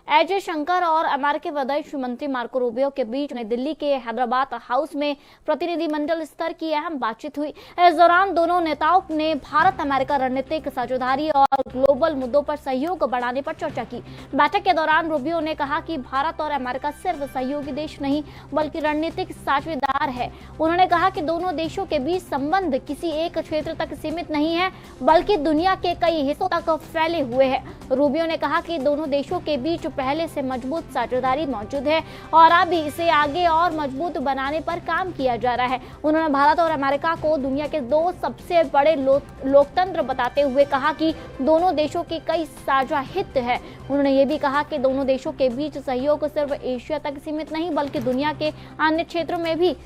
एजे शंकर और अमेरिकी विदेश मंत्री मार्को रूबियो के बीच नई दिल्ली के हैदराबाद हाउस में प्रतिनिधिमंडल स्तर की अहम बातचीत हुई। इस दौरान दोनों नेताओं ने भारत अमेरिका रणनीतिक साझेदारी और ग्लोबल मुद्दों पर सहयोग बढ़ाने पर चर्चा की। बैठक के दौरान रूबियो ने कहा कि भारत और अमेरिका सिर्फ सहयोगी देश नहीं बल्कि रणनीतिक साझेदार है। उन्होंने कहा कि दोनों देशों के बीच संबंध किसी एक क्षेत्र तक सीमित नहीं है बल्कि दुनिया के कई हिस्सों तक फैले हुए हैं। रूबियो ने कहा कि दोनों देशों के बीच पहले से मजबूत साझेदारी मौजूद है और अब इसे आगे और मजबूत बनाने पर काम किया जा रहा है। उन्होंने भारत और अमेरिका को दुनिया के दो सबसे बड़े लोकतंत्र बताते हुए कहा कि दोनों देशों के कई साझा हित है। उन्होंने ये भी कहा कि दोनों देशों के बीच सहयोग सिर्फ एशिया तक सीमित नहीं बल्कि दुनिया के अन्य क्षेत्रों में भी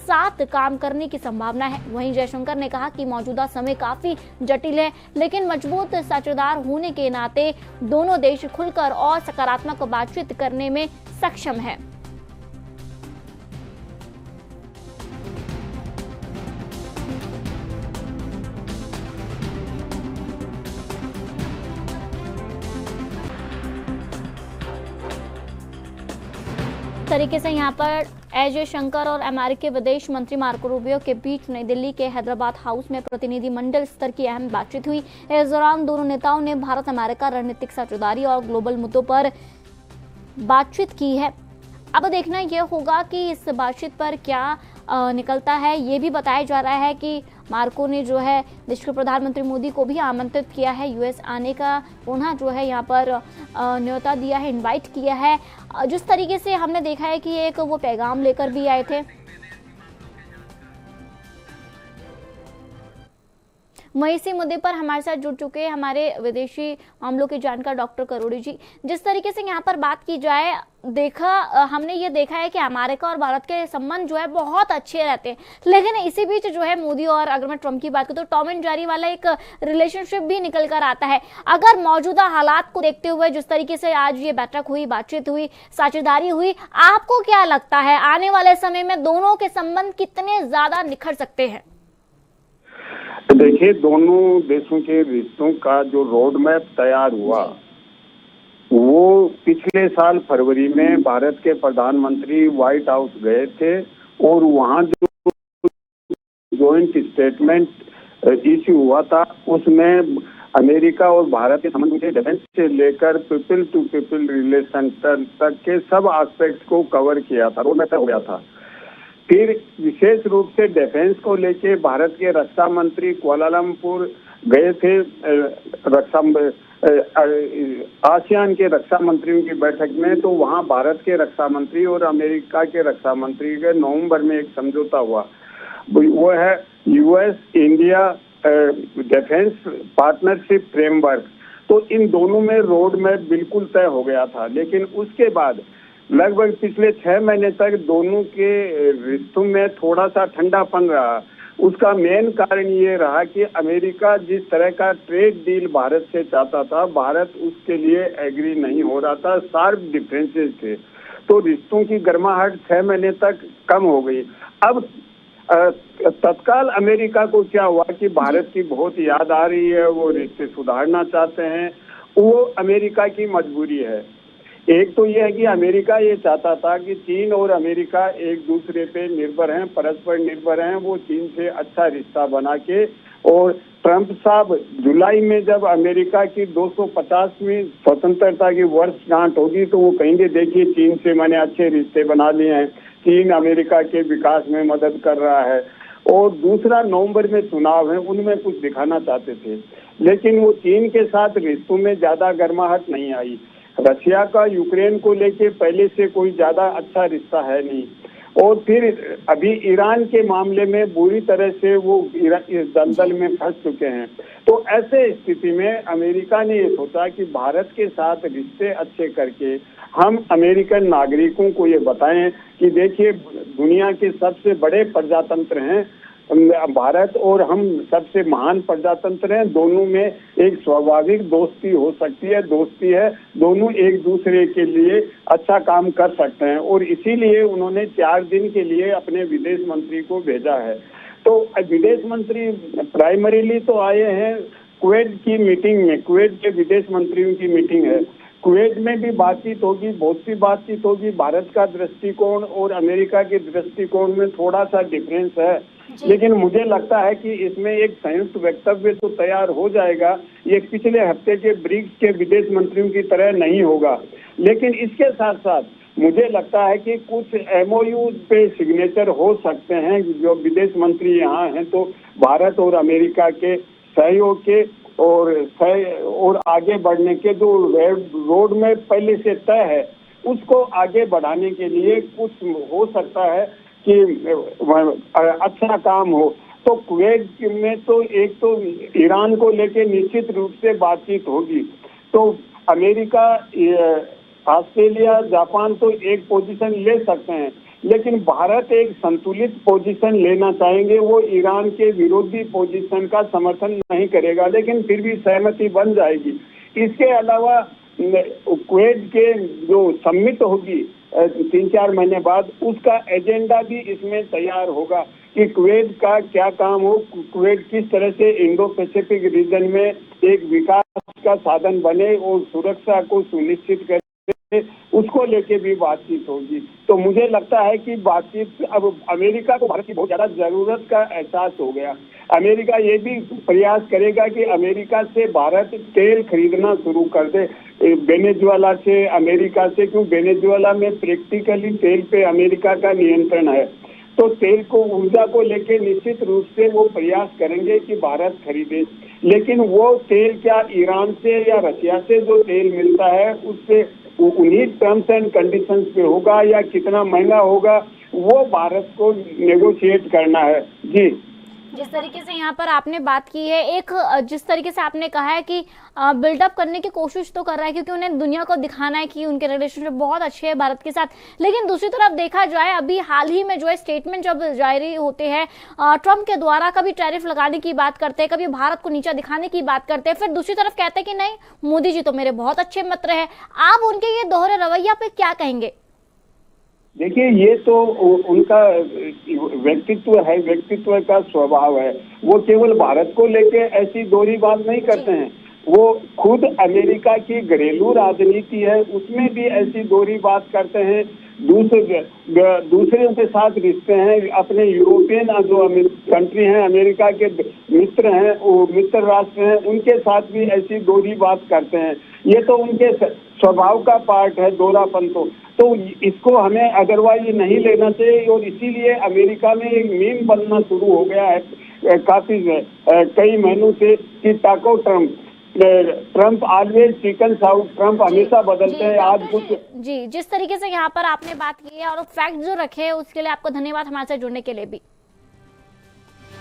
साथ काम करने की संभावना है। वहीं जयशंकर ने कहा कि मौजूदा समय काफी जटिल है लेकिन मजबूत साझेदार होने के नाते दोनों देश खुलकर और सकारात्मक बातचीत करने में सक्षम है। तरीके से यहाँ पर एजे शंकर और अमेरिकी विदेश मंत्री मार्को रूबियो के बीच नई दिल्ली के हैदराबाद हाउस में प्रतिनिधिमंडल स्तर की अहम बातचीत हुई। इस दौरान दोनों नेताओं ने भारत अमेरिका रणनीतिक साझेदारी और ग्लोबल मुद्दों पर बातचीत की है। अब देखना यह होगा कि इस बातचीत पर क्या निकलता है। ये भी बताया जा रहा है कि मार्को ने जो है देश के प्रधानमंत्री मोदी को भी आमंत्रित किया है, यूएस आने का पुनः जो है यहाँ पर न्योता दिया है, इनवाइट किया है। जिस तरीके से हमने देखा है कि एक वो पैगाम लेकर भी आए थे। वहीं इसी मुद्दे पर हमारे साथ जुड़ चुके हैं हमारे विदेशी मामलों के जानकार डॉक्टर करोड़ी जी। जिस तरीके से यहाँ पर बात की जाए, हमने ये देखा है कि अमेरिका और भारत के संबंध जो है बहुत अच्छे रहते हैं, लेकिन इसी बीच जो है मोदी और अगर मैं ट्रम्प की बात करूं तो टॉम एंड जेरी वाला एक रिलेशनशिप भी निकल कर आता है। अगर मौजूदा हालात को देखते हुए जिस तरीके से आज ये बैठक हुई, बातचीत हुई, साझेदारी हुई, आपको क्या लगता है आने वाले समय में दोनों के संबंध कितने ज्यादा निखर सकते हैं? देखिए, दोनों देशों के रिश्तों का जो रोड मैप तैयार हुआ वो पिछले साल फरवरी में भारत के प्रधानमंत्री व्हाइट हाउस गए थे और वहां जो जॉइंट स्टेटमेंट इश्यू हुआ था उसमें अमेरिका और भारत के संबंध के डिफेंस से लेकर पीपल टू पीपल रिलेशन तक के सब एस्पेक्ट को कवर किया था, रोड मैप हो गया था। फिर विशेष रूप से डिफेंस को लेके भारत के रक्षा मंत्री कुआलालंपुर गए थे आसियान के रक्षा मंत्रियों की बैठक में। तो वहां भारत के रक्षा मंत्री और अमेरिका के रक्षा मंत्री के नवंबर में एक समझौता हुआ, वो है US India defence partnership framework. तो इन दोनों में रोड मैप बिल्कुल तय हो गया था, लेकिन उसके बाद लगभग पिछले 6 महीने तक दोनों के रिश्तों में थोड़ा सा ठंडापन रहा। उसका मेन कारण ये रहा कि अमेरिका जिस तरह का ट्रेड डील भारत से चाहता था, भारत उसके लिए एग्री नहीं हो रहा था, शार्प डिफरेंसेस थे। तो रिश्तों की गर्माहट 6 महीने तक कम हो गई। अब तत्काल अमेरिका को क्या हुआ कि भारत की बहुत याद आ रही है, वो रिश्ते सुधारना चाहते हैं, वो अमेरिका की मजबूरी है। एक तो यह है कि अमेरिका ये चाहता था कि चीन और अमेरिका एक दूसरे पे निर्भर हैं, परस्पर निर्भर हैं, वो चीन से अच्छा रिश्ता बना के। और ट्रंप साहब जुलाई में जब अमेरिका की 250वीं स्वतंत्रता की वर्षगांठ होगी तो वो कहेंगे देखिए चीन से मैंने अच्छे रिश्ते बना लिए हैं, चीन अमेरिका के विकास में मदद कर रहा है। और दूसरा, नवंबर में चुनाव है, उनमें कुछ दिखाना चाहते थे, लेकिन वो चीन के साथ रिश्तों में ज्यादा गर्माहट नहीं आई। रशिया का यूक्रेन को लेके पहले से कोई ज्यादा अच्छा रिश्ता है नहीं। और फिर अभी ईरान के मामले में बुरी तरह से वो इस दलदल में फंस चुके हैं। तो ऐसे स्थिति में अमेरिका ने ये सोचा कि भारत के साथ रिश्ते अच्छे करके हम अमेरिकन नागरिकों को ये बताएं कि देखिए दुनिया के सबसे बड़े प्रजातंत्र हैं भारत और हम सबसे महान प्रजातंत्र हैं, दोनों में एक स्वाभाविक दोस्ती हो सकती है, दोस्ती है, दोनों एक दूसरे के लिए अच्छा काम कर सकते हैं। और इसीलिए उन्होंने 4 दिन के लिए अपने विदेश मंत्री को भेजा है। तो विदेश मंत्री प्राइमरीली तो आए हैं कुवैत की मीटिंग में, कुवैत के विदेश मंत्रियों की मीटिंग है, कुवैत में भी बातचीत होगी, बहुत सी बातचीत होगी। भारत का दृष्टिकोण और अमेरिका के दृष्टिकोण में थोड़ा सा डिफरेंस है, लेकिन मुझे लगता है कि इसमें एक संयुक्त वक्तव्य तो तैयार हो जाएगा। ये पिछले हफ्ते के ब्रिक्स के विदेश मंत्रियों की तरह नहीं होगा, लेकिन इसके साथ साथ मुझे लगता है कि कुछ एमओयू पे सिग्नेचर हो सकते हैं। जो विदेश मंत्री यहाँ हैं तो भारत और अमेरिका के सहयोग के और आगे बढ़ने के जो रोड में पहले से तय है उसको आगे बढ़ाने के लिए कुछ हो सकता है कि अच्छा काम हो। तो कुवैत में तो एक तो ईरान को लेके निश्चित रूप से बातचीत होगी। तो अमेरिका, ऑस्ट्रेलिया, जापान तो एक पोजीशन ले सकते हैं, लेकिन भारत एक संतुलित पोजीशन लेना चाहेंगे। वो ईरान के विरोधी पोजीशन का समर्थन नहीं करेगा, लेकिन फिर भी सहमति बन जाएगी। इसके अलावा कुवैत के जो समिट होगी 3-4 महीने बाद, उसका एजेंडा भी इसमें तैयार होगा कि कुवैत का क्या काम हो, कुवैत किस तरह से इंडो पैसिफिक रीजन में एक विकास का साधन बने और सुरक्षा को सुनिश्चित करे, उसको लेके भी बातचीत होगी। तो मुझे लगता है कि बातचीत, अब अमेरिका को भारत की बहुत ज्यादा जरूरत का एहसास हो गया। अमेरिका ये भी प्रयास करेगा कि अमेरिका से भारत तेल खरीदना शुरू कर दे, वेनेजुएला से, अमेरिका से, क्यों वेनेजुएला में प्रैक्टिकली तेल पे अमेरिका का नियंत्रण है। तो तेल को, ऊर्जा को लेके निश्चित रूप से वो प्रयास करेंगे कि भारत खरीदे, लेकिन वो तेल क्या ईरान से या रशिया से जो तेल मिलता है उससे उन्हीं टर्म्स एंड कंडीशंस पे होगा या कितना महंगा होगा, वो भारत को नेगोशिएट करना है। जी, जिस तरीके से यहाँ पर आपने बात की है, एक जिस तरीके से आपने कहा है कि बिल्डअप करने की कोशिश तो कर रहा है क्योंकि उन्हें दुनिया को दिखाना है कि उनके रिलेशनशिप बहुत अच्छे हैं भारत के साथ, लेकिन दूसरी तरफ देखा जाए अभी हाल ही में जो है स्टेटमेंट जब जारी होते हैं ट्रंप के द्वारा, कभी टैरिफ लगाने की बात करते हैं, कभी भारत को नीचा दिखाने की बात करते हैं, फिर दूसरी तरफ कहते हैं कि नहीं, मोदी जी तो मेरे बहुत अच्छे मित्र हैं। आप उनके ये दोहरे रवैया पे क्या कहेंगे? देखिए, ये तो उनका व्यक्तित्व है, व्यक्तित्व का स्वभाव है। वो केवल भारत को लेके ऐसी दोहरी बात नहीं करते हैं, वो खुद अमेरिका की घरेलू राजनीति है उसमें भी ऐसी दोहरी बात करते हैं। दूसरे के साथ रिश्ते हैं, अपने यूरोपियन जो कंट्री हैं, अमेरिका के मित्र हैं, वो मित्र राष्ट्र हैं, उनके साथ भी ऐसी दोहरी बात करते हैं। ये तो उनके स्वभाव का पार्ट है, दोहरापन। तो इसको हमें अदरवाइज नहीं लेना चाहिए, और इसीलिए अमेरिका में एक मीम बनना शुरू हो गया है काफी कई महीनों से कि टाको Trump always chicken out, Trump हमेशा बदलते हैं। आज कुछ जी, जिस तरीके से यहाँ पर आपने बात की है और फैक्ट जो रखे उसके लिए आपको धन्यवाद हमारे साथ जुड़ने के लिए भी।